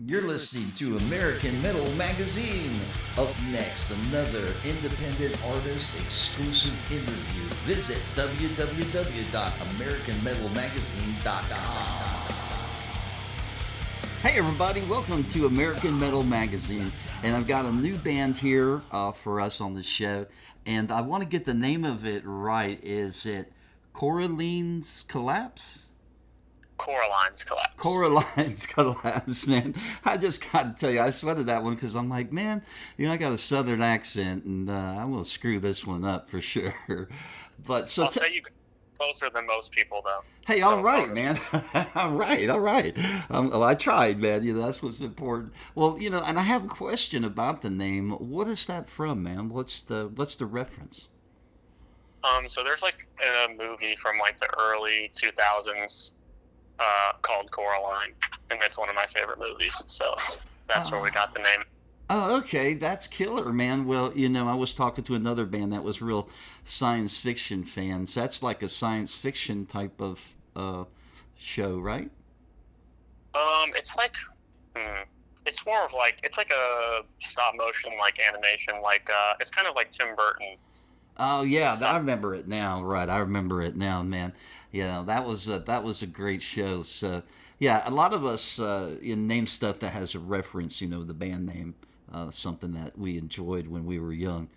You're listening to American Metal Magazine. Up next, another independent artist exclusive interview. Visit www.americanmetalmagazine.com. Hey everybody, welcome to American Metal Magazine. And I've got a new band here for us on the show. And I want to get the name of it right. Is it Coraline's Collapse? Coraline's collapse. Coraline's Collapse, man. I just got to tell you, I sweated that one because I'm like, man, I got a southern accent and I'm going to screw this one up for sure. But so I'll say you closer than most people, though. Hey, all right, man. All right, all right. Well, I tried, man. That's what's important. Well, and I have a question about the name. What is that from, man? What's the reference? So there's like a movie from like the early 2000s called Coraline, and it's one of my favorite movies. So that's where we got the name. Oh, okay, that's killer, man. Well, I was talking to another band that was real science fiction fans. That's like a science fiction type of show, right? It's like, it's more of like it's like a stop motion like animation, like it's kind of like Tim Burton. Oh yeah, I remember it now. Right, I remember it now, man. Yeah, that was a great show. So yeah, a lot of us name stuff that has a reference. The band name, something that we enjoyed when we were young,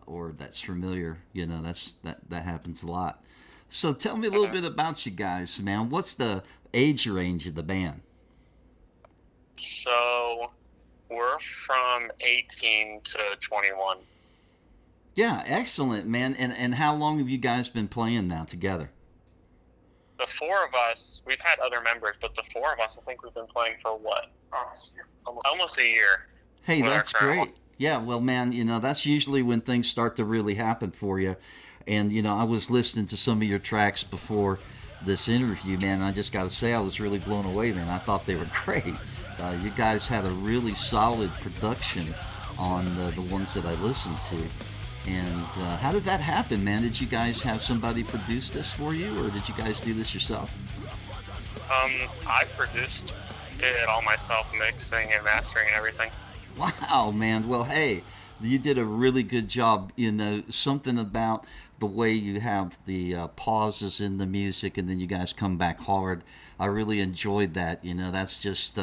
or that's familiar. That happens a lot. So tell me a little bit about you guys, man. What's the age range of the band? So we're from 18 to 21. Yeah, excellent, man. And how long have you guys been playing now together? The four of us, we've had other members, but the four of us, I think we've been playing for what? Almost a year. Hey, that's great. Yeah, well, man, that's usually when things start to really happen for you. And, I was listening to some of your tracks before this interview, man. And I just got to say, I was really blown away, man. I thought they were great. You guys had a really solid production on the ones that I listened to. And how did that happen, man? Did you guys have somebody produce this for you, or did you guys do this yourself? I produced it all myself, mixing and mastering and everything. Wow, man. Well, hey, you did a really good job. Something about the way you have the pauses in the music, and then you guys come back hard. I really enjoyed that. That's just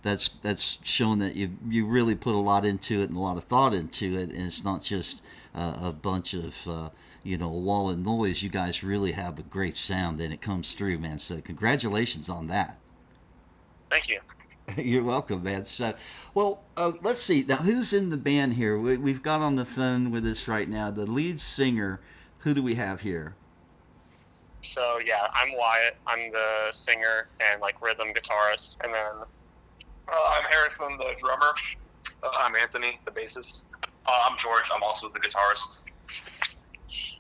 that's showing that you really put a lot into it and a lot of thought into it, and it's not just a bunch of a wall of noise. You guys really have a great sound, and it comes through, man. So congratulations on that. Thank you. You're welcome, man. So, well, let's see. Now, who's in the band here? We've got on the phone with us right now the lead singer. Who do we have here? So, yeah, I'm Wyatt. I'm the singer and, like, rhythm guitarist. And then I'm Harrison, the drummer. I'm Anthony, the bassist. I'm George. I'm also the guitarist.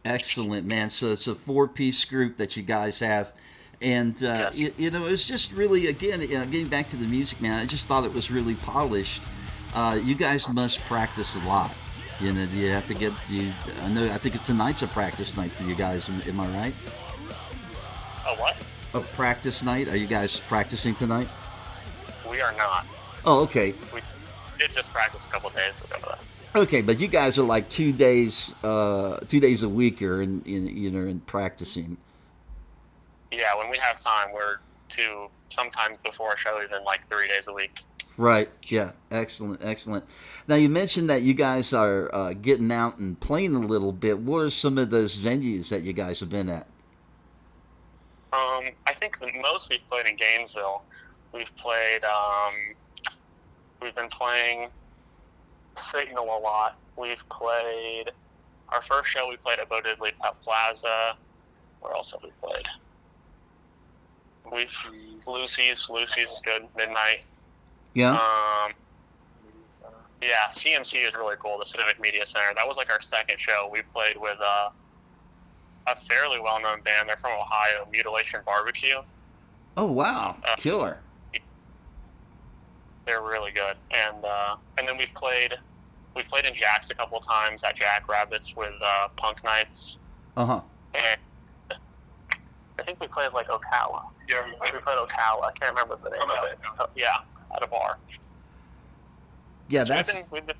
Excellent, man. So it's a four-piece group that you guys have. And, yes. it was just really, again, getting back to the music, man, I just thought it was really polished. You guys must practice a lot. You have to I think tonight's a practice night for you guys. Am I right? A what? A practice night? Are you guys practicing tonight? We are not. Oh, okay. We did just practice a couple days ago. Okay, but you guys are like 2 days a week or in practicing. Yeah, when we have time, we're sometimes before a show, even like 3 days a week. Right. Yeah. Excellent. Excellent. Now you mentioned that you guys are getting out and playing a little bit. What are some of those venues that you guys have been at? I think the most we've played in Gainesville. We've played. We've been playing Signal a lot. We've played our first show. We played at Bo Diddley Plaza. Where else have we played? Lucy's is good. Midnight. Yeah. Yeah, CMC is really cool. The Civic Media Center. That was like our second show. We played with a fairly well-known band. They're from Ohio, Mutilation Barbecue. Oh wow, killer! They're really good. And then we've played in Jack's a couple of times at Jack Rabbits with Punk Nights. And I think we played like Ocala. Yeah, we played Ocala. I can't remember the name of it. Yeah. at a bar. Yeah, So we've been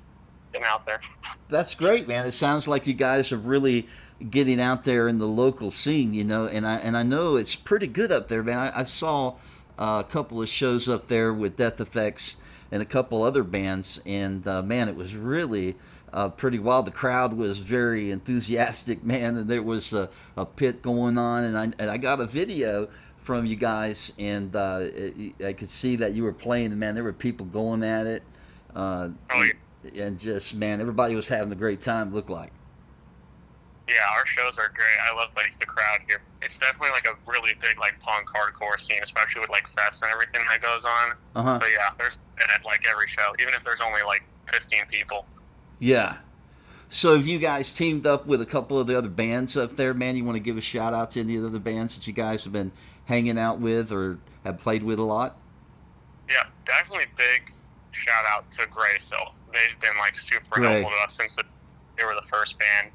getting out there. that's great, man. It sounds like you guys are really getting out there in the local scene, and I know it's pretty good up there, man. I saw a couple of shows up there with Death Effects and a couple other bands, and man, it was really pretty wild. The crowd was very enthusiastic, man, and there was a pit going on, and I got a video from you guys, and I could see that you were playing, and man, there were people going at it. Uh, Oh, yeah. and just man, everybody was having a great time. It looked like. Yeah, our shows are great. I love like the crowd here. It's definitely like a really big like punk hardcore scene, especially with like fests and everything that goes on. Uh-huh. So yeah, there's at like every show, even if there's only like 15 people. Yeah. So have you guys teamed up with a couple of the other bands up there, man? You want to give a shout out to any of the other bands that you guys have been hanging out with or have played with a lot? Yeah, definitely big shout out to Grey Filth. They've been like super Grey. helpful to us since they were the first band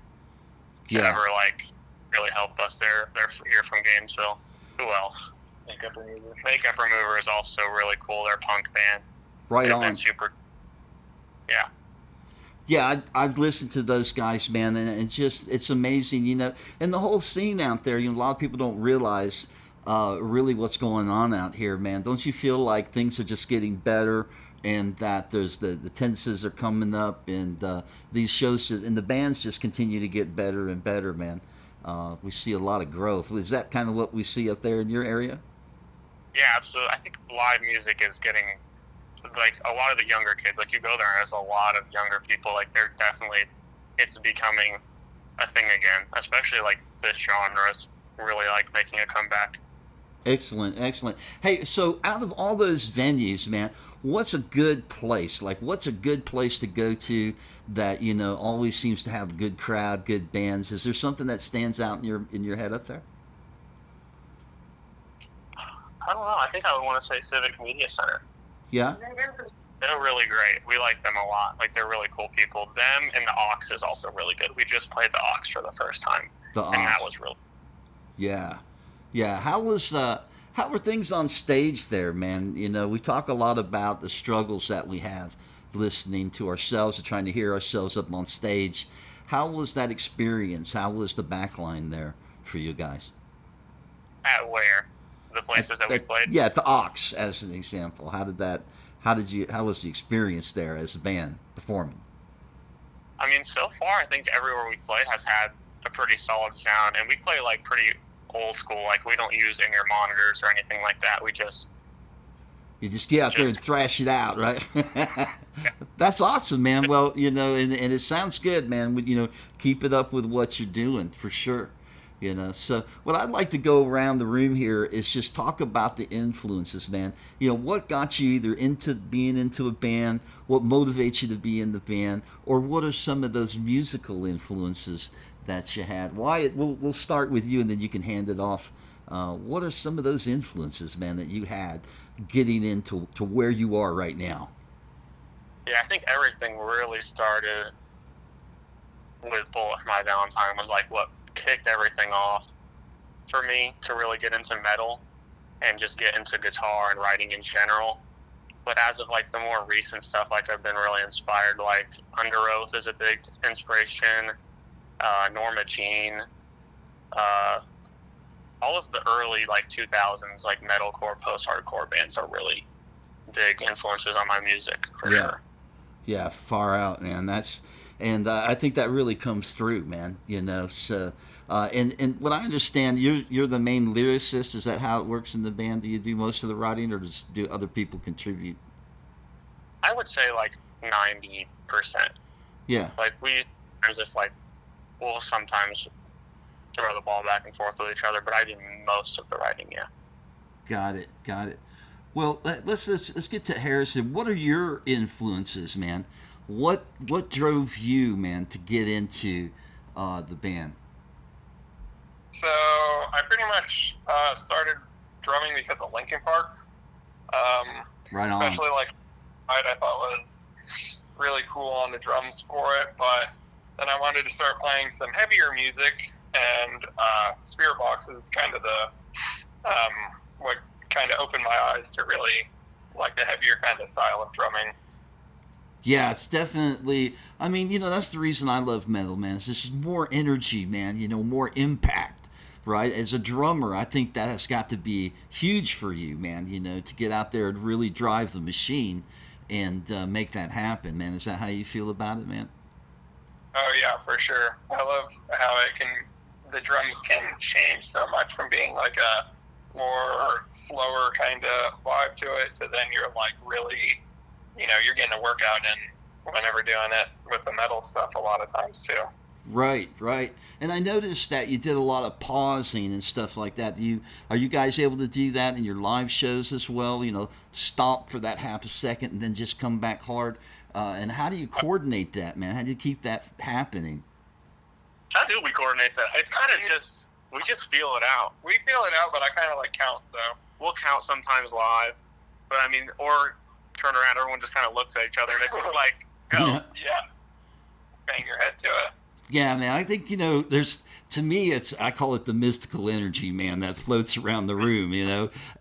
to Yeah. ever like really help us. They're here from Gainesville. Who else? Makeup Remover. Makeup Remover is also really cool. They're a punk band. Right They've on. been super. Yeah. Yeah, I've listened to those guys, man, and it's amazing, and the whole scene out there. A lot of people don't realize really what's going on out here, man. Don't you feel like things are just getting better, and that there's the tendencies are coming up, and these shows and the bands just continue to get better and better, man. We see a lot of growth. Is that kind of what we see up there in your area? Yeah, absolutely. I think live music is getting like a lot of the younger kids. Like you go there and there's a lot of younger people. Like they're definitely, it's becoming a thing again. Especially like this genre is really like making a comeback. Excellent, excellent. Hey, so out of all those venues, man, what's a good place? Like, what's a good place to go to that always seems to have a good crowd, good bands? Is there something that stands out in your head up there? I don't know. I think I would want to say Civic Media Center. Yeah. They're really great. We like them a lot. Like they're really cool people. Them and the Ox is also really good. We just played the Ox for the first time, The and that Ox. was really. Yeah, yeah. How were things on stage there, man? We talk a lot about the struggles that we have listening to ourselves and trying to hear ourselves up on stage. How was that experience? How was the backline there for you guys? At where? The places that we played? Yeah, at the Ox, as an example. How was the experience there as a band performing? I mean, so far, I think everywhere we've played has had a pretty solid sound, and we play like pretty old school. Like we don't use in-ear monitors or anything like that. We just You just get out there and thrash it out, right? That's awesome, man. Well, and it sounds good, man. Keep it up with what you're doing for sure. So what I'd like to go around the room here is just talk about the influences, man. What got you either into being into a band, what motivates you to be in the band, or what are some of those musical influences that you had? Wyatt, we'll start with you, and then you can hand it off. What are some of those influences, man, that you had getting into where you are right now? Yeah, I think everything really started with Bullet for My Valentine was like what kicked everything off for me to really get into metal and just get into guitar and writing in general. But as of like the more recent stuff, like I've been really inspired. Like Under Oath is a big inspiration. Norma Jean, all of the early like 2000s like metalcore, post-hardcore bands are really big influences on my music for sure. Yeah, far out, man. I think that really comes through, man. So and what I understand, you're the main lyricist. Is that how it works in the band? Do you do most of the writing, or do other people contribute? I would say like 90%. Yeah. Like we'll sometimes throw the ball back and forth with each other, but I do most of the writing. Yeah. Got it. Well, let's get to Harrison. What are your influences, man? What drove you, man, to get into the band? So I pretty much started drumming because of Linkin Park. Right on. Especially like I thought was really cool on the drums for it, but then I wanted to start playing some heavier music, and Spirit Box is kind of the what kind of opened my eyes to really like the heavier kind of style of drumming. Yeah, it's definitely. I mean, that's the reason I love metal, man. It's just more energy, man. More impact, right? As a drummer, I think that has got to be huge for you, man. To get out there and really drive the machine and make that happen, man. Is that how you feel about it, man? Oh yeah, for sure. I love how the drums can change so much from being like a more slower kind of vibe to it to then you're like really, you're getting a workout in whenever doing it with the metal stuff a lot of times too. Right, right. And I noticed that you did a lot of pausing and stuff like that. Are you guys able to do that in your live shows as well? Stop for that half a second and then just come back hard. And how do you coordinate that, man? How do you keep that happening? How do we coordinate that? It's kind of just we just feel it out. We feel it out, but I kind of like count though. We'll count sometimes live, but I mean, or turn around, everyone just kind of looks at each other and it's just like, go. Yeah. Bang your head to it. Yeah, man. I think to me, I call it the mystical energy, man, that floats around the room,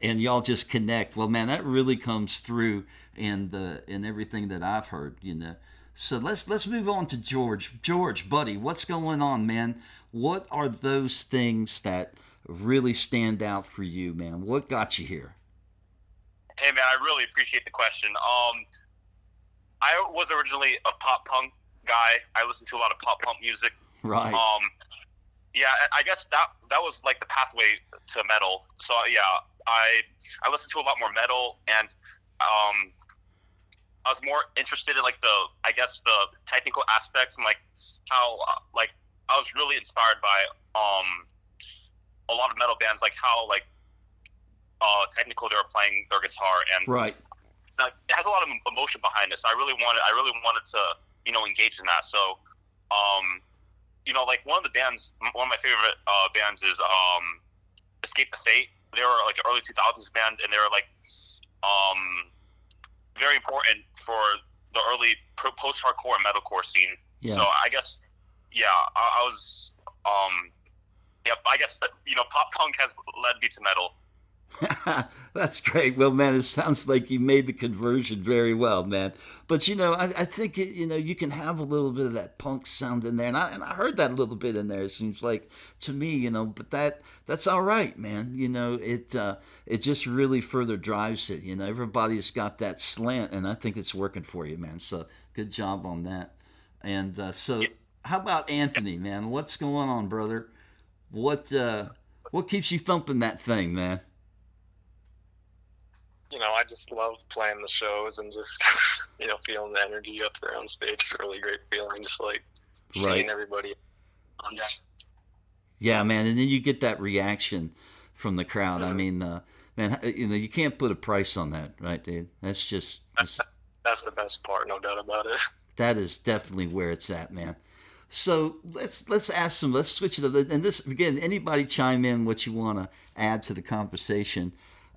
and y'all just connect. Well, man, that really comes through in everything that I've heard. So let's move on to George. George, buddy, what's going on, man? What are those things that really stand out for you, man? What got you here? Hey, man, I really appreciate the question. I was originally a pop punk guy. I listened to a lot of pop punk music. Right. Yeah, I guess that was like the pathway to metal. So yeah, I listened to a lot more metal, and I was more interested in like the technical aspects and like how I was really inspired by a lot of metal bands, like how technical they were playing their guitar, and right. It has a lot of emotion behind it. So I really wanted to engage in that. So like one of my favorite bands is Escape the Fate. They were like an early 2000s band, and they were like very important for the early post-hardcore and metalcore scene. Yeah. So I guess I was I guess pop punk has led me to metal. That's great. Well, man, it sounds like you made the conversion very well, man. But I think you can have a little bit of that punk sound in there, and I heard that a little bit in there. It seems like to me, but that's all right, man. It just really further drives it. Everybody's got that slant, and I think it's working for you, man. So good job on that. And how about Anthony, man? What's going on, brother? What keeps you thumping that thing, man? I just love playing the shows and just, feeling the energy up there on stage. It's a really great feeling, just like seeing everybody. Yeah, man, and then you get that reaction from the crowd. I mean, man, you can't put a price on that, right, dude? That's the best part, no doubt about it. That is definitely where it's at, man. So let's switch it up. And this again, anybody chime in what you want to add to the conversation.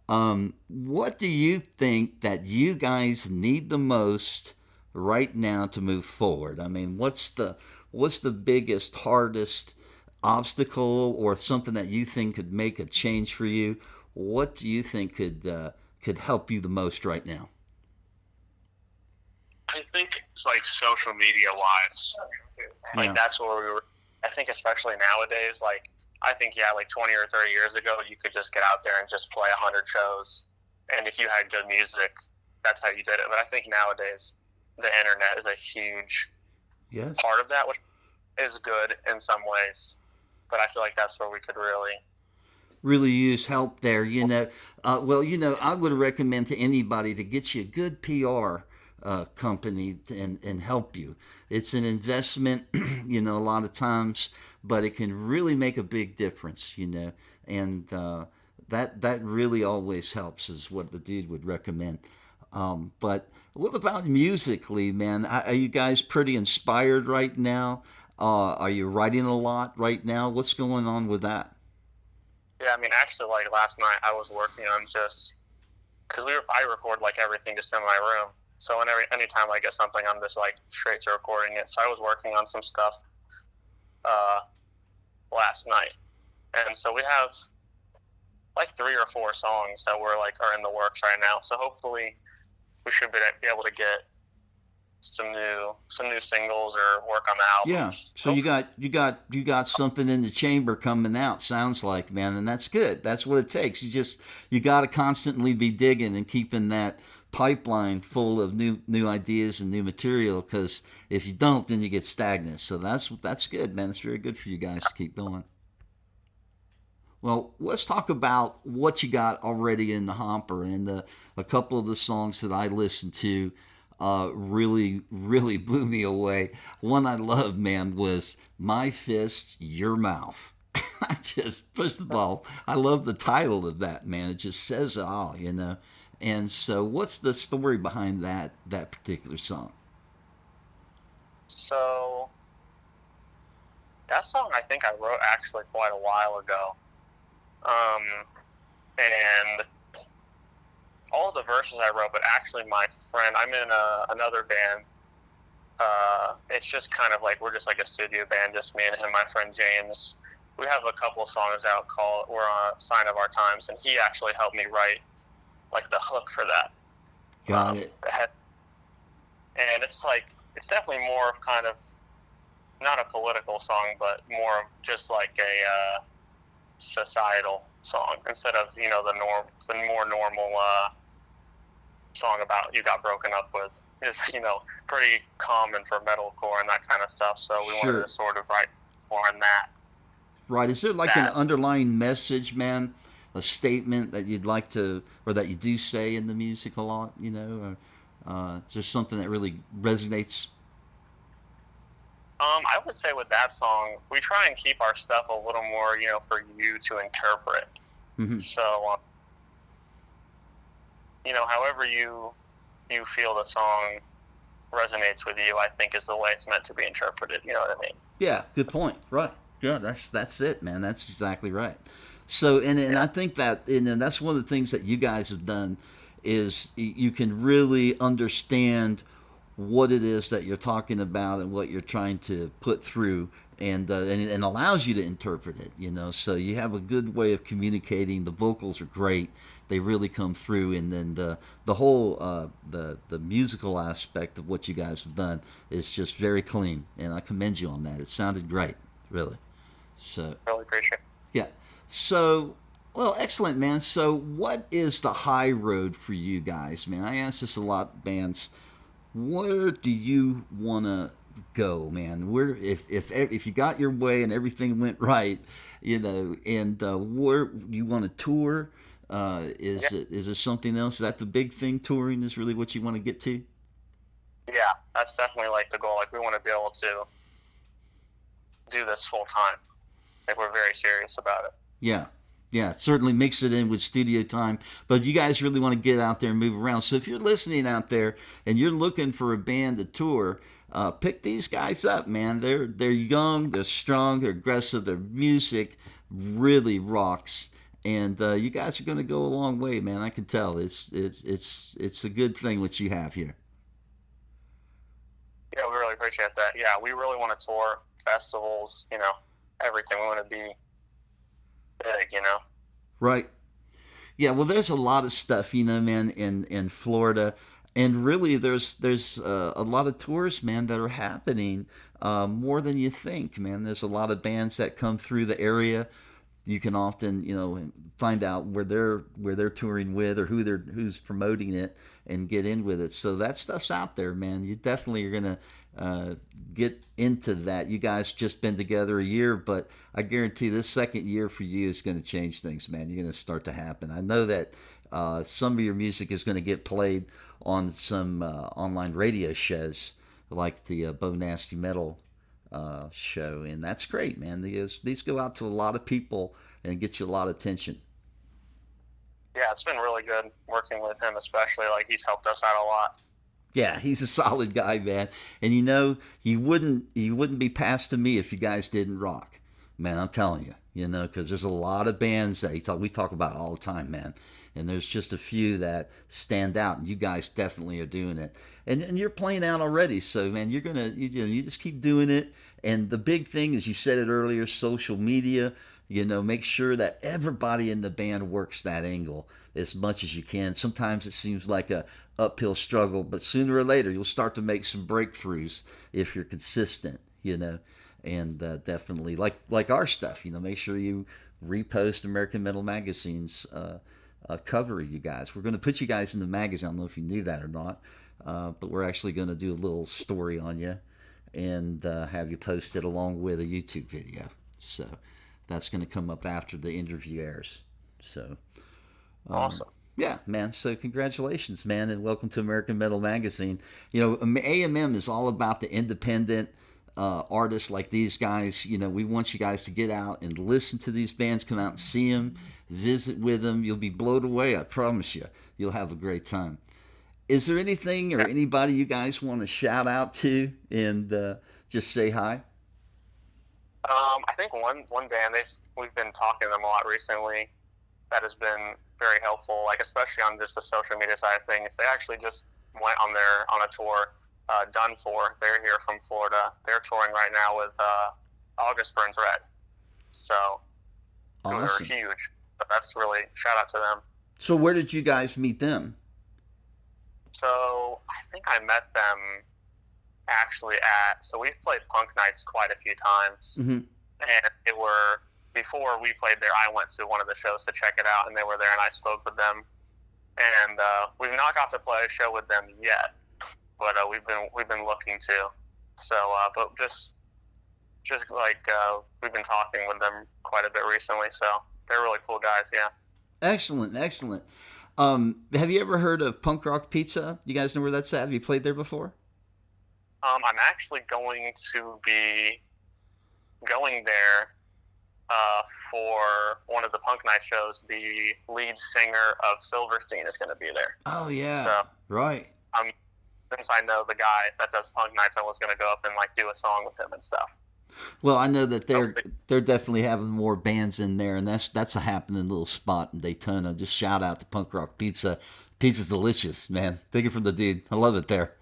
What do you think that you guys need the most right now to move forward? I mean, what's the biggest, hardest obstacle or something that you think could make a change for you? What do you think could help you the most right now? I think it's like social media wise. Like that's where we were. I think especially nowadays, like I think like 20 or 30 years ago, you could just get out there and just play 100 shows, and if you had good music, that's how you did it. But I think nowadays, the internet is a huge part of that, which is good in some ways. But I feel like that's where we could really use help there. I would recommend to anybody to get you a good PR company and help you. It's an investment, a lot of times, but it can really make a big difference, and that really always helps is what the dude would recommend. But what about musically, man? Are you guys pretty inspired right now? Are you writing a lot right now? What's going on with that? Yeah, I mean, actually, like last night I was working on just because I record like everything just in my room. So anytime I get something, I'm just like straight to recording it. So I was working on some stuff last night, and so we have like 3 or 4 songs that are in the works right now. So hopefully we should be able to get some new singles or work on the album. Yeah. So you got something in the chamber coming out. Sounds like, man, and that's good. That's what it takes. You got to constantly be digging and keeping that pipeline full of new ideas and new material. Because if you don't, then you get stagnant. So that's good, man. It's very good for you guys to keep going. Well, let's talk about what you got already in the hopper, and a couple of the songs that I listened to really blew me away. One I loved, man, was "My Fist, Your Mouth." I just, first of all, I love the title of that, man. It just says it all, you know. And so, what's the story behind that particular song? So that song I think I wrote actually quite a while ago. And all the verses I wrote, but actually my friend, I'm in another band. It's just kind of like, we're just like a studio band, just me and him, my friend James. We have a couple of songs out called We're on a Sign of Our Times, and he actually helped me write like the hook for that. Got it. And it's definitely more of kind of, not a political song, but more of just like a societal song instead of, you know, the more normal song about you got broken up with is, you know, pretty common for metalcore and that kind of stuff. So we wanted to sort of write more on that. Right. Is there like an underlying message, man? A statement that you'd like to, or that you do say in the music a lot, you know? Or, is there something that really resonates? I would say with that song, we try and keep our stuff a little more, you know, for you to interpret. Mm-hmm. So, you know, however you feel the song resonates with you, I think is the way it's meant to be interpreted. You know what I mean? Yeah, good point. Right. Yeah, that's it, man. That's exactly right. So, and I think that, and that's one of the things that you guys have done is you can really understand what it is that you're talking about and what you're trying to put through, and allows you to interpret it, you know. So you have a good way of communicating. The vocals are great; they really come through, and then the whole the musical aspect of what you guys have done is just very clean, and I commend you on that. It sounded great, really. So really appreciate it. Yeah. So, well, excellent, man. So, what is the high road for you guys, man? I ask this a lot, bands. Where do you want to go, man? Where, if you got your way and everything went right, you know, and where you want to tour? Is there something else? Is that the big thing? Touring is really what you want to get to? Yeah, that's definitely like the goal. Like, we want to be able to do this full time. Like, we're very serious about it. Yeah. Yeah, certainly mix it in with studio time, but you guys really want to get out there and move around. So if you're listening out there and you're looking for a band to tour, pick these guys up, man. They're young, they're strong, they're aggressive, their music really rocks, and you guys are going to go a long way, man. I can tell. It's a good thing what you have here. Yeah, we really appreciate that. Yeah, we really want to tour festivals, you know, everything. We want to be big, you know. Right. Yeah, well, there's a lot of stuff, you know, man, in Florida, and really there's a lot of tours, man, that are happening more than you think, man. There's a lot of bands that come through the area. You can often, you know, find out where they're touring with or who's promoting it and get in with it. So that stuff's out there, man. You definitely are gonna get into that. You guys just been together a year, but I guarantee this second year for you is going to change things, man. You're going to start to happen. I know that some of your music is going to get played on some online radio shows like the Bo Nasty Metal show, and that's great, man. These go out to a lot of people and get you a lot of attention. Yeah, it's been really good working with him, especially. Like, he's helped us out a lot. Yeah, he's a solid guy, man. And you know, you wouldn't be passed to me if you guys didn't rock, man. I'm telling you, you know, because there's a lot of bands that we talk about all the time, man. And there's just a few that stand out, and you guys definitely are doing it. And you're playing out already, so man, you just keep doing it. And the big thing is, you said it earlier, social media. You know, make sure that everybody in the band works that angle. as much as you can. Sometimes it seems like a uphill struggle, but sooner or later you'll start to make some breakthroughs if you're consistent, and definitely like our stuff, make sure you repost American Metal Magazine's cover of you guys. We're going to put you guys in the magazine. I don't know if you knew that or not, but we're actually going to do a little story on you and have you posted along with a YouTube video. So that's going to come up after the interview airs. So awesome. Yeah, man. So congratulations, man, and welcome to American Metal Magazine. AMM is all about the independent artists like these guys. We want you guys to get out and listen to these bands, come out and see them, visit with them. You'll be blown away, I promise you. You'll have a great time. Is there anything or anybody you guys want to shout out to and just say hi? I think one band, we've been talking to them a lot recently that has been very helpful, like especially on just the social media side of things. They actually just went on a tour, Done For. They're here from Florida. They're touring right now with August Burns Red. So awesome. They're huge. But that's really, shout out to them. So where did you guys meet them? So I think I met them actually so we've played punk nights quite a few times. Mm-hmm. And before we played there, I went to one of the shows to check it out, and they were there, and I spoke with them. And we've not got to play a show with them yet, but we've been looking to. So, but just like we've been talking with them quite a bit recently. So they're really cool guys. Yeah. Excellent. Have you ever heard of Punk Rock Pizza? You guys know where that's at? Have you played there before? I'm actually going to be going there for one of the punk night shows. The lead singer of Silverstein is going to be there. Oh yeah, so, right. Since I know the guy that does punk nights, I was going to go up and do a song with him and stuff. Well, I know that they're definitely having more bands in there, and that's a happening little spot in Daytona. Just shout out to Punk Rock Pizza. Pizza's delicious, man. Take it from the dude. I love it there.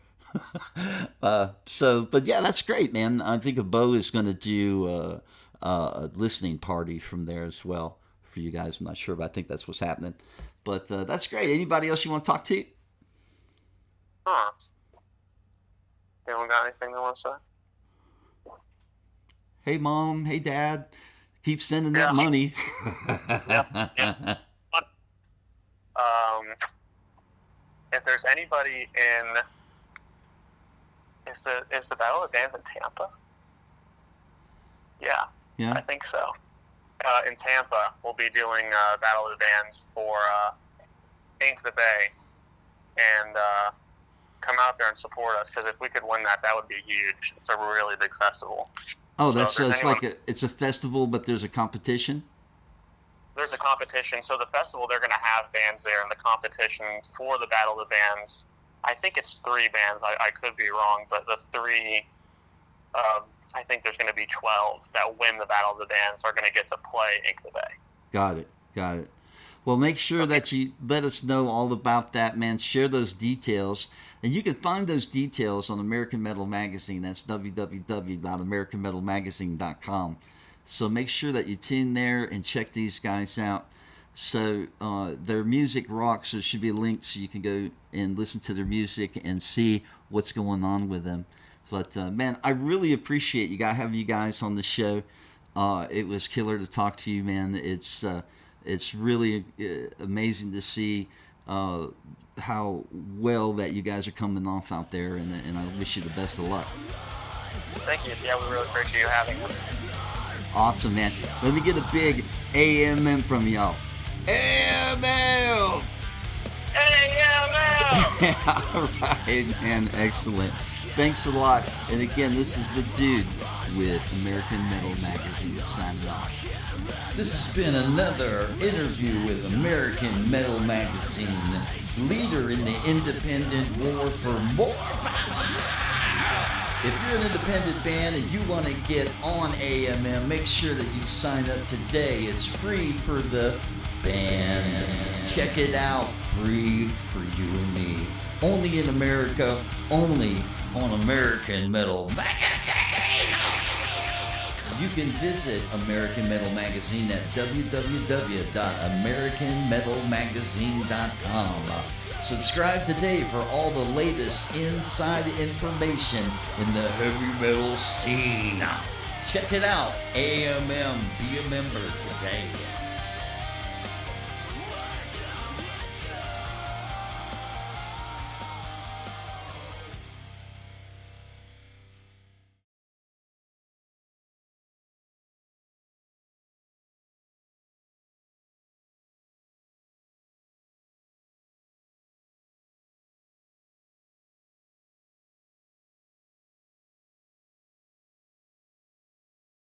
But yeah, that's great, man. I think Bo is going to do a listening party from there as well for you guys. I'm not sure, but I think that's what's happening. But that's great. Anybody else you want to talk to? Anyone got anything they want to say? Hey, Mom. Hey, Dad. Keep sending that money. Yeah. If there's anybody in... Is the Battle of the Bands in Tampa? Yeah. I think so. In Tampa, we'll be doing Battle of the Bands for Ink the Bay, and come out there and support us, because if we could win that would be huge. It's a really big festival. Oh, so it's like it's a festival, but there's a competition? There's a competition. So the festival, they're going to have bands there, and the competition for the Battle of the Bands, I think it's 3 bands. I could be wrong, but the 3, I think there's going to be 12 that win the Battle of the Bands are going to get to play Ink the Bay. Got it. Well, make sure that you let us know all about that, man. Share those details. And you can find those details on American Metal Magazine. That's www.americanmetalmagazine.com. So make sure that you tune there and check these guys out. So their music rocks. There should be a link so you can go and listen to their music and see what's going on with them. But man, I really appreciate having you guys on the show. It was killer to talk to you, man. It's really amazing to see how well that you guys are coming off out there, and I wish you the best of luck. Thank you. Yeah, we really appreciate you having us. Awesome, man. Let me get a big AMM from y'all. AML! AML! All right, man. Excellent. Thanks a lot. And again, this is the dude with American Metal Magazine signing off. This has been another interview with American Metal Magazine, leader in the independent war for more power. If you're an independent band and you want to get on AMM, make sure that you sign up today. It's free for the band. Check it out. Free for you and me. Only in America. Only on American Metal Magazine. You can visit American Metal Magazine at www.americanmetalmagazine.com. Subscribe today for all the latest inside information in the heavy metal scene. Check it out, AMM. Be a member today.